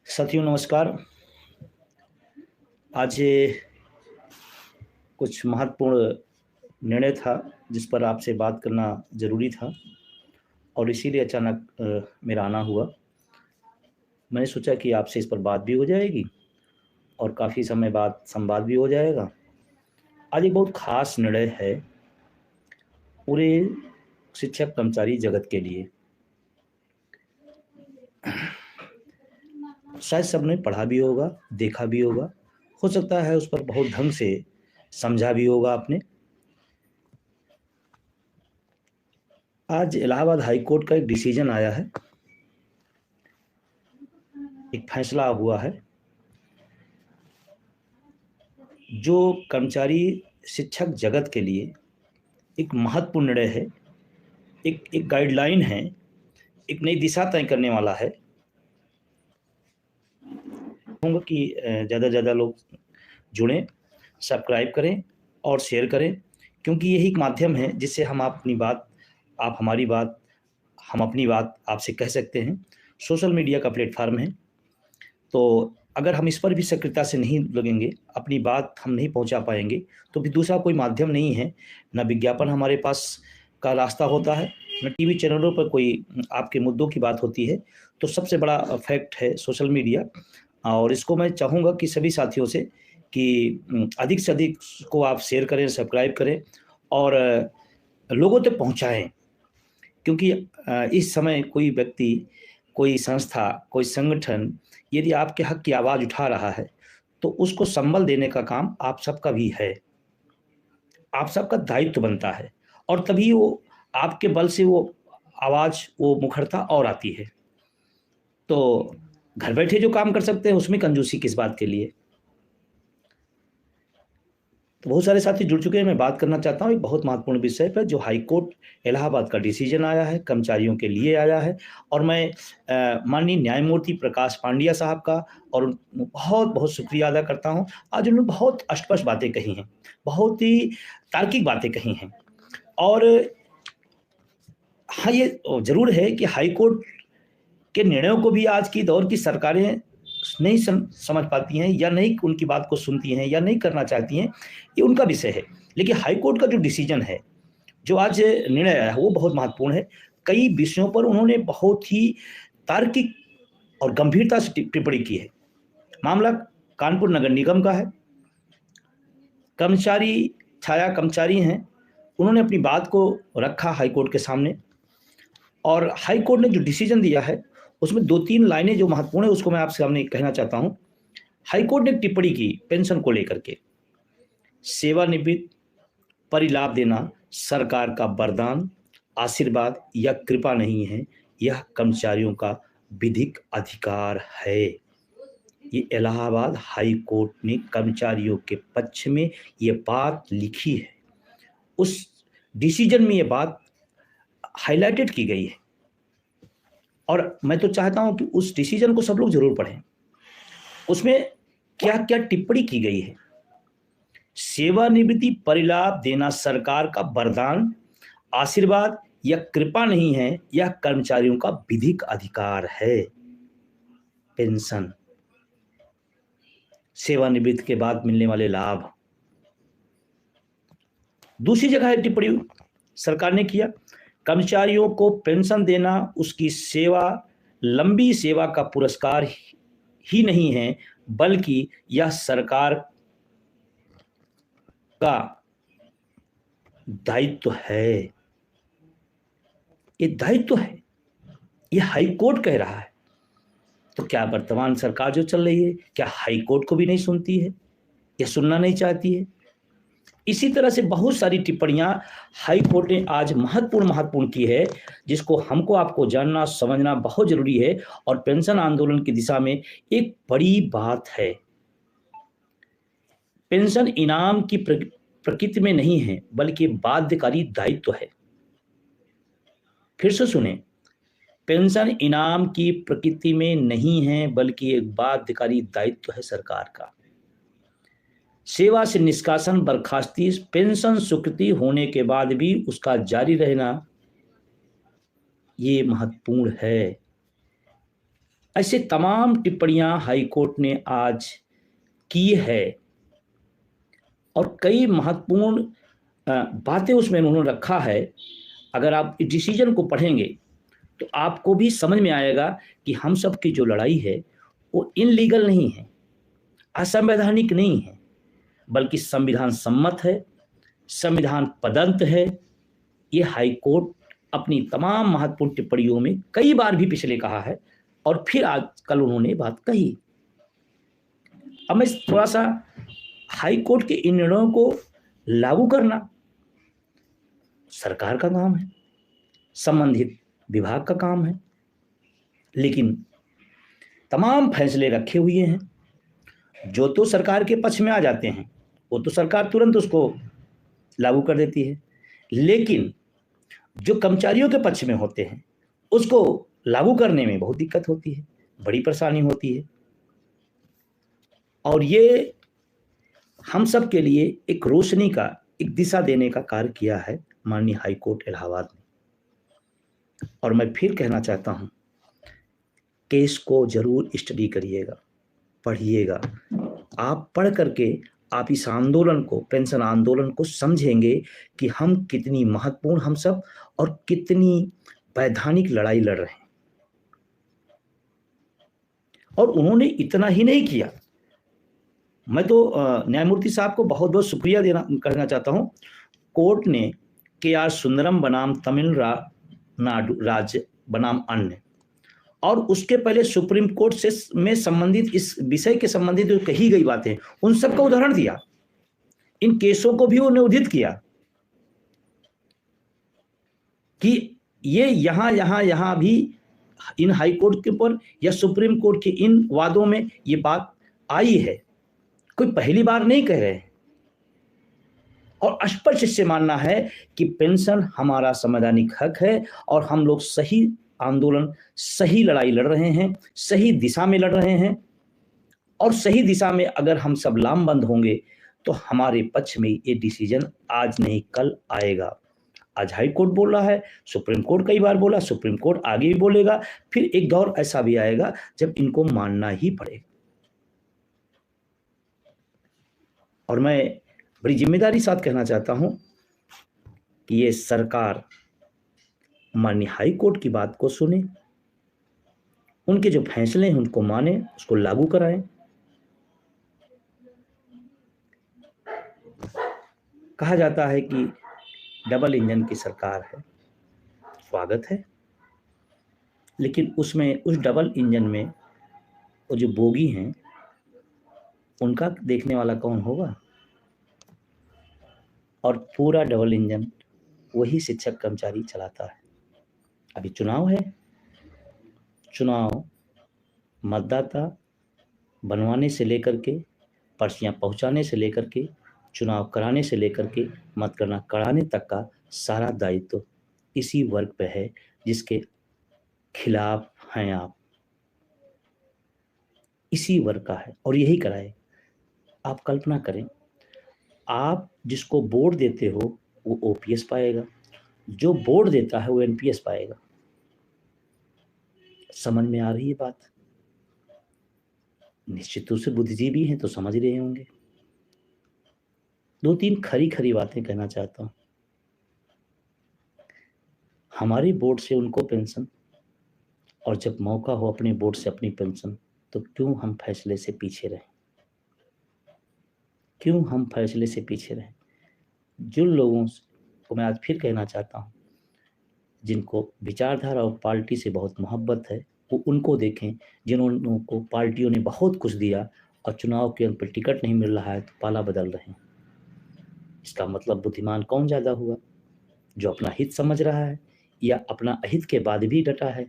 साथियों नमस्कार। आज ये कुछ महत्वपूर्ण निर्णय था जिस पर आपसे बात करना ज़रूरी था और इसीलिए अचानक मेरा आना हुआ। मैंने सोचा कि आपसे इस पर बात भी हो जाएगी और काफ़ी समय बाद संवाद भी हो जाएगा। आज एक बहुत ख़ास निर्णय है पूरे शिक्षक कर्मचारी जगत के लिए। शायद सबने पढ़ा भी होगा, देखा भी होगा, हो सकता है उस पर बहुत ढंग से समझा भी होगा आपने। आज इलाहाबाद हाई कोर्ट का एक डिसीजन आया है, एक फैसला हुआ है जो कर्मचारी शिक्षक जगत के लिए एक महत्वपूर्ण निर्णय है, एक गाइडलाइन है, एक नई दिशा तय करने वाला है। कहूँगा कि ज़्यादा से ज़्यादा लोग जुड़ें, सब्सक्राइब करें और शेयर करें, क्योंकि यही एक माध्यम है जिससे हम अपनी बात, आप हमारी बात, हम अपनी बात आपसे कह सकते हैं। सोशल मीडिया का प्लेटफॉर्म है, तो अगर हम इस पर भी सक्रियता से नहीं लगेंगे, अपनी बात हम नहीं पहुंचा पाएंगे, तो भी दूसरा कोई माध्यम नहीं है। ना विज्ञापन हमारे पास का रास्ता होता है, न टीवी चैनलों पर कोई आपके मुद्दों की बात होती है। तो सबसे बड़ा फैक्ट है सोशल मीडिया, और इसको मैं चाहूँगा कि सभी साथियों से कि अधिक से अधिक को आप शेयर करें, सब्सक्राइब करें और लोगों तक पहुँचाएँ। क्योंकि इस समय कोई व्यक्ति, कोई संस्था, कोई संगठन यदि आपके हक की आवाज़ उठा रहा है, तो उसको संबल देने का काम आप सबका भी है। आप सबका दायित्व बनता है और तभी वो आपके बल से वो आवाज़, वो मुखरता और आती है। तो घर बैठे जो काम कर सकते हैं उसमें कंजूसी किस बात के लिए। तो बहुत सारे साथी जुड़ चुके हैं। मैं बात करना चाहता हूँ एक बहुत महत्वपूर्ण विषय पर, जो हाई कोर्ट इलाहाबाद का डिसीजन आया है, कर्मचारियों के लिए आया है। और मैं माननीय न्यायमूर्ति प्रकाश पांड्या साहब का और बहुत बहुत शुक्रिया अदा करता हूँ। आज उन्होंने बहुत स्पष्ट बातें कही हैं, बहुत ही तार्किक बातें कही हैं। और हाँ, ये ज़रूर है कि हाई कोर्ट के निर्णयों को भी आज की दौर की सरकारें नहीं समझ पाती हैं, या नहीं उनकी बात को सुनती हैं, या नहीं करना चाहती हैं, ये उनका विषय है। लेकिन हाई कोर्ट का जो डिसीजन है, जो आज निर्णय आया है, वो बहुत महत्वपूर्ण है। कई विषयों पर उन्होंने बहुत ही तार्किक और गंभीरता से टिप्पणी की है। मामला कानपुर नगर निगम का है। कर्मचारी, छाया कर्मचारी हैं, उन्होंने अपनी बात को रखा हाई कोर्ट के सामने, और हाई कोर्ट ने जो डिसीजन दिया है उसमें 2-3 लाइनें जो महत्वपूर्ण है उसको मैं आपके सामने कहना चाहता हूं। हाई कोर्ट ने टिप्पणी की पेंशन को लेकर के, सेवानिवृत्त परिलाभ देना सरकार का वरदान, आशीर्वाद या कृपा नहीं है, यह कर्मचारियों का विधिक अधिकार है। ये इलाहाबाद हाई कोर्ट ने कर्मचारियों के पक्ष में ये बात लिखी है। उस डिसीजन में ये बात हाईलाइटेड की गई है, और मैं तो चाहता हूं कि उस डिसीजन को सब लोग जरूर पढ़ें। उसमें क्या क्या टिप्पणी की गई है। सेवानिवृत्ति परिलाभ देना सरकार का वरदान, आशीर्वाद या कृपा नहीं है, यह कर्मचारियों का विधिक अधिकार है। पेंशन, सेवानिवृत्ति के बाद मिलने वाले लाभ। दूसरी जगह है टिप्पणी सरकार ने किया, कर्मचारियों को पेंशन देना उसकी सेवा, लंबी सेवा का पुरस्कार ही नहीं है, बल्कि यह सरकार का दायित्व है। ये दायित्व है, ये हाई कोर्ट कह रहा है। तो क्या वर्तमान सरकार जो चल रही है, क्या हाई कोर्ट को भी नहीं सुनती है या सुनना नहीं चाहती है? इसी तरह से बहुत सारी टिप्पणियां हाई कोर्ट ने आज महत्वपूर्ण की है, जिसको हमको आपको जानना समझना बहुत जरूरी है। और पेंशन आंदोलन की दिशा में एक बड़ी बात है। पेंशन इनाम की प्रकृति में नहीं है, बल्कि बाध्यकारी दायित्व है। फिर से सुने, पेंशन इनाम की प्रकृति में नहीं है, बल्कि एक बाध्यकारी दायित्व है सरकार का। सेवा से निष्कासन, बर्खास्ती, पेंशन स्वीकृति होने के बाद भी उसका जारी रहना, ये महत्वपूर्ण है। ऐसे तमाम टिप्पणियां हाई कोर्ट ने आज की है और कई महत्वपूर्ण बातें उसमें उन्होंने रखा है। अगर आप इस डिसीजन को पढ़ेंगे तो आपको भी समझ में आएगा कि हम सब की जो लड़ाई है वो इनलीगल नहीं है, असंवैधानिक नहीं है, बल्कि संविधान सम्मत है, संविधान पदंत है। ये हाई कोर्ट अपनी तमाम महत्वपूर्ण टिप्पणियों में कई बार भी पिछले कहा है और फिर आज कल उन्होंने बात कही। अब मैं थोड़ा सा हाई कोर्ट के इन निर्णयों को लागू करना सरकार का काम है, संबंधित विभाग का काम है, लेकिन तमाम फैसले रखे हुए हैं। जो तो सरकार के पक्ष में आ जाते हैं वो तो सरकार तुरंत उसको लागू कर देती है, लेकिन जो कर्मचारियों के पक्ष में होते हैं उसको लागू करने में बहुत दिक्कत होती है, बड़ी परेशानी होती है। और ये हम सब के लिए एक रोशनी का, एक दिशा देने का कार्य किया है माननीय हाई कोर्ट इलाहाबाद ने। और मैं फिर कहना चाहता हूं, केस को जरूर स्टडी करिएगा, पढ़िएगा। आप पढ़ करके आप इस आंदोलन को, पेंशन आंदोलन को समझेंगे कि हम कितनी महत्वपूर्ण हम सब और कितनी वैधानिक लड़ाई लड़ रहे हैं। और उन्होंने इतना ही नहीं किया, मैं तो न्यायमूर्ति साहब को बहुत बहुत शुक्रिया करना चाहता हूं। कोर्ट ने के.आर. सुंदरम बनाम तमिलनाडु राज्य बनाम अन्य, और उसके पहले सुप्रीम कोर्ट से में संबंधित इस विषय के संबंधित जो कही गई बातें उन सबका उदाहरण दिया, इन केसों को भी उन्हें उद्धृत किया कि ये यहां भी इन हाई कोर्ट के ऊपर या सुप्रीम कोर्ट के इन वादों में ये बात आई है, कोई पहली बार नहीं कह रहे हैं। और स्पष्ट इससे मानना है कि पेंशन हमारा संवैधानिक हक है और हम लोग सही आंदोलन, सही लड़ाई लड़ रहे हैं, सही दिशा में लड़ रहे हैं। और सही दिशा में अगर हम सब लामबंद होंगे तो हमारे पक्ष में ये डिसीजन आज नहीं कल आएगा। आज हाई कोर्ट बोल रहा है, सुप्रीम कोर्ट कई बार बोला, सुप्रीम कोर्ट आगे भी बोलेगा, फिर एक दौर ऐसा भी आएगा जब इनको मानना ही पड़ेगा। और मैं बड़ी जिम्मेदारी साथ कहना चाहता हूं कि ये सरकार माननीय हाई कोर्ट की बात को सुने, उनके जो फैसले हैं उनको माने, उसको लागू कराएं। कहा जाता है कि डबल इंजन की सरकार है, स्वागत है, लेकिन उसमें उस डबल इंजन में वो जो बोगी हैं उनका देखने वाला कौन होगा? और पूरा डबल इंजन वही शिक्षक कर्मचारी चलाता है। अभी चुनाव है, चुनाव मतदाता बनवाने से लेकर के, पर्चियां पहुंचाने से लेकर के, चुनाव कराने से लेकर के मतगणना कराने तक का सारा दायित्व इसी वर्ग पे है जिसके खिलाफ हैं आप। इसी वर्ग का है और यही कराए। आप कल्पना करें, आप जिसको वोट देते हो वो ओपीएस पाएगा, जो वोट देता है वो एनपीएस पाएगा। समझ में आ रही है बात? निश्चित रूप से बुद्धिजीवी हैं तो समझ रहे होंगे। दो तीन खरी बातें कहना चाहता हूं। हमारे बोर्ड से उनको पेंशन, और जब मौका हो अपने बोर्ड से अपनी पेंशन, तो क्यों हम फैसले से पीछे रहें? क्यों हम फैसले से पीछे रहें? जिन लोगों को मैं आज फिर कहना चाहता हूं, जिनको विचारधारा और पार्टी से बहुत मोहब्बत है, वो उनको देखें जिन्होंने को पार्टियों ने बहुत कुछ दिया और चुनाव के अंत पर टिकट नहीं मिल रहा है तो पाला बदल रहे हैं। इसका मतलब बुद्धिमान कौन ज्यादा हुआ, जो अपना हित समझ रहा है या अपना अहित के बाद भी डटा है?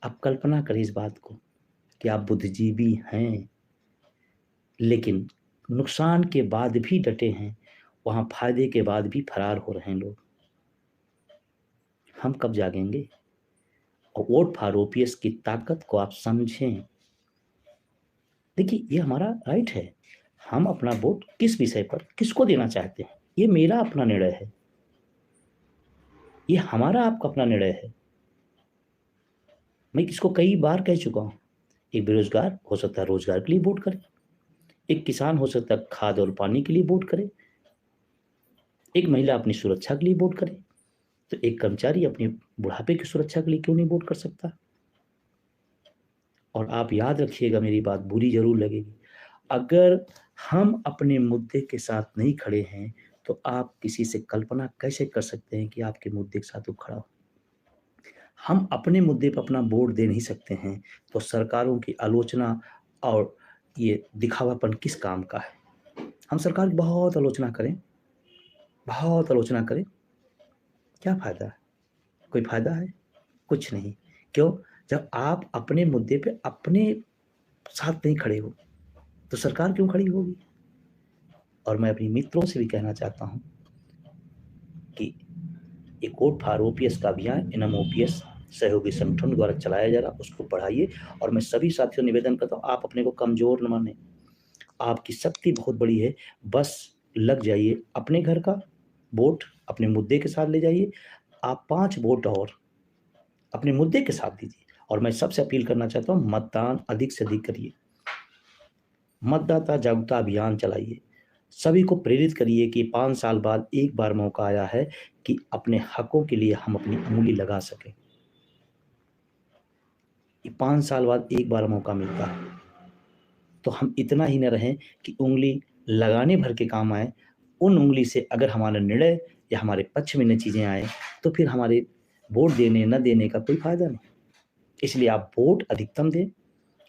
आप कल्पना करें इस बात को कि आप बुद्धिजीवी हैं लेकिन नुकसान के बाद भी डटे हैं, वहां फायदे के बाद भी फरार हो रहे हैं लोग। हम कब जागेंगे? और वोट फॉर ओपीएस की ताकत को आप समझें। देखिए, ये हमारा राइट है, हम अपना वोट किस विषय पर किसको देना चाहते हैं ये मेरा अपना निर्णय है, ये हमारा आपका अपना निर्णय है। मैं इसको कई बार कह चुका हूँ। एक बेरोजगार हो सकता है रोजगार के लिए वोट करे, एक किसान हो सकता है खाद और पानी के लिए वोट करे, एक महिला अपनी सुरक्षा के लिए वोट करे, तो एक कर्मचारी अपने बुढ़ापे की सुरक्षा के लिए क्यों नहीं वोट कर सकता? और आप याद रखिएगा, मेरी बात बुरी जरूर लगेगी, अगर हम अपने मुद्दे के साथ नहीं खड़े हैं तो आप किसी से कल्पना कैसे कर सकते हैं कि आपके मुद्दे के साथ वो खड़ा हो? हम अपने मुद्दे पर अपना वोट दे नहीं सकते हैं तो सरकारों की आलोचना और ये दिखावापन किस काम का है? हम सरकार की बहुत आलोचना करें, बहुत आलोचना करें, क्या फ़ायदा है? कोई फ़ायदा है? कुछ नहीं। क्यों? जब आप अपने मुद्दे पे अपने साथ नहीं खड़े हो, तो सरकार क्यों खड़ी होगी? और मैं अपने मित्रों से भी कहना चाहता हूँ कि ये वोट फॉर ओपीएस का अभियान एनएमओपीएस सहयोगी संगठन द्वारा चलाया जा रहा, उसको बढ़ाइए। और मैं सभी साथियों से निवेदन करता हूँ, आप अपने को कमज़ोर न मानें, आपकी शक्ति बहुत बड़ी है, बस लग जाइए, अपने घर का वोट अपने मुद्दे के साथ ले जाइए, आप 5 वोट और अपने मुद्दे के साथ दीजिए। और मैं सबसे अपील करना चाहता हूँ, मतदान अधिक से अधिक करिए, मतदाता जागरूकता अभियान चलाइए, सभी को प्रेरित करिए कि 5 साल बाद एक बार मौका आया है कि अपने हकों के लिए हम अपनी उँगली लगा सकें। ये 5 साल बाद एक बार मौका मिलता है, तो हम इतना ही न रहें कि उँगली लगाने भर के काम आए, उन उँगली से अगर हमारा निर्णय या हमारे पक्ष में न चीज़ें आएँ, तो फिर हमारे वोट देने न देने का कोई फ़ायदा नहीं। इसलिए आप वोट अधिकतम दें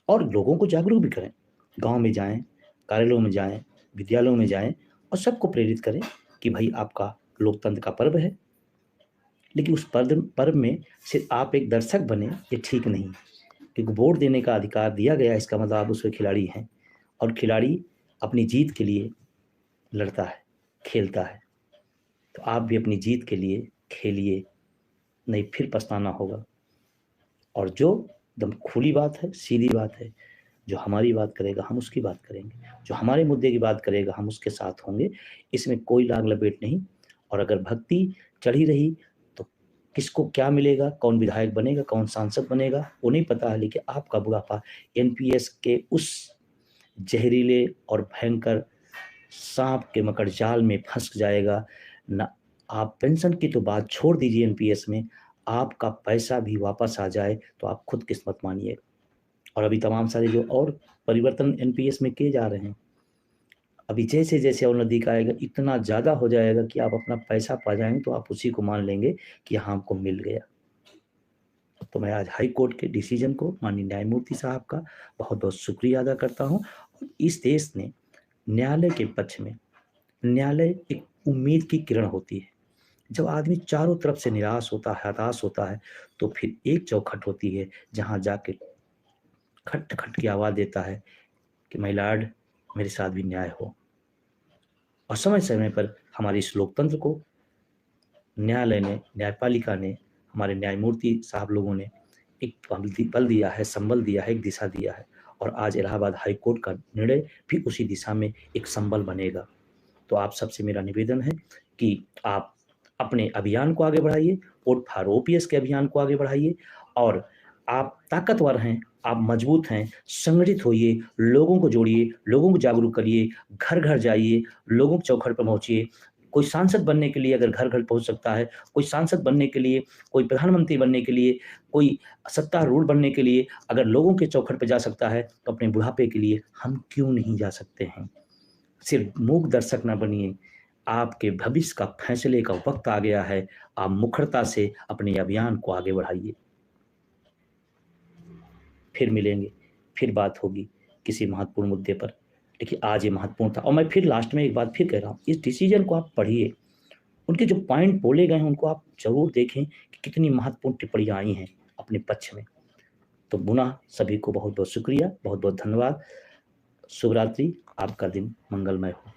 और लोगों को जागरूक भी करें। गाँव में जाएँ, कार्यालयों में जाएँ, विद्यालयों में जाएँ और सबको प्रेरित करें कि भई आपका लोकतंत्र का पर्व है। लेकिन उस पर्व में सिर्फ़ आप एक दर्शक बने, ये ठीक नहीं। क्योंकि वोट देने का अधिकार दिया गया है, इसका मतलब आप उसके खिलाड़ी हैं और खिलाड़ी अपनी जीत के लिए लड़ता है, खेलता है। तो आप भी अपनी जीत के लिए खेलिए, नहीं फिर पछताना होगा। और जो एकदम खुली बात है, सीधी बात है, जो हमारी बात करेगा हम उसकी बात करेंगे, जो हमारे मुद्दे की बात करेगा हम उसके साथ होंगे, इसमें कोई लाग लपेट नहीं। और अगर भक्ति चढ़ी रही तो किसको क्या मिलेगा, कौन विधायक बनेगा, कौन सांसद बनेगा, वो नहीं पता है, लेकिन आपका बुढ़ापा एनपीएस के उस जहरीले और भयंकर साँप के मकड़जाल में फँस जाएगा। ना आप पेंशन की तो बात छोड़ दीजिए, एनपीएस में आपका पैसा भी वापस आ जाए तो आप खुद किस्मत मानिए। और अभी तमाम सारे जो और परिवर्तन एनपीएस में किए जा रहे हैं, अभी जैसे-जैसे और नज़दीक आएगा, इतना ज़्यादा हो जाएगा कि आप अपना पैसा पा जाएँगे तो आप उसी को मान लेंगे कि हाँ, हमको मिल गया। तो मैं आज हाई कोर्ट के डिसीजन को, माननीय न्यायमूर्ति साहब का बहुत-बहुत शुक्रिया अदा करता हूँ। और इस देश ने न्यायालय के पक्ष में, न्यायालय एक उम्मीद की किरण होती है। जब आदमी चारों तरफ से निराश होता है, हताश होता है, तो फिर एक चौखट होती है जहाँ जाके खट-खट की आवाज़ देता है कि माय लॉर्ड, मेरे साथ भी न्याय हो। और समय-समय पर हमारे इस लोकतंत्र को न्यायालय ने, न्यायपालिका ने, हमारे न्यायमूर्ति साहब लोगों ने एक बल दिया है, संबल दिया है, एक दिशा दिया है। और आज इलाहाबाद हाई कोर्ट का निर्णय भी उसी दिशा में एक संबल बनेगा। तो आप सबसे मेरा निवेदन है कि आप अपने अभियान को आगे बढ़ाइए, वोट फॉर ओपीएस के अभियान को आगे बढ़ाइए। और आप ताकतवर हैं, आप मजबूत हैं, संगठित होइए, लोगों को जोड़िए, लोगों को जागरूक करिए, घर-घर जाइए, लोगों के चौखट पर पहुँचिए। कोई सांसद बनने के लिए अगर घर-घर पहुँच सकता है, कोई सांसद बनने के लिए, कोई प्रधानमंत्री बनने के लिए, कोई सत्तारूढ़ बनने के लिए अगर लोगों के चौखट पे जा सकता है, तो अपने बुढ़ापे के लिए हम क्यों नहीं जा सकते हैं? सिर्फ मूक दर्शक ना बनिए, आपके भविष्य का फैसले का वक़्त आ गया है, आप मुखरता से अपने अभियान को आगे बढ़ाइए। फिर मिलेंगे, फिर बात होगी किसी महत्वपूर्ण मुद्दे पर। देखिए आज ये महत्वपूर्ण था और मैं फिर लास्ट में एक बात फिर कह रहा हूँ, इस डिसीज़न को आप पढ़िए, उनके जो पॉइंट बोले गए हैं उनको आप ज़रूर देखें कि कितनी महत्वपूर्ण टिप्पणियाँ आई हैं अपने पक्ष में। तो पुनः सभी को बहुत-बहुत शुक्रिया, बहुत-बहुत धन्यवाद। शुभ रात्रि, आपका दिन मंगलमय हो।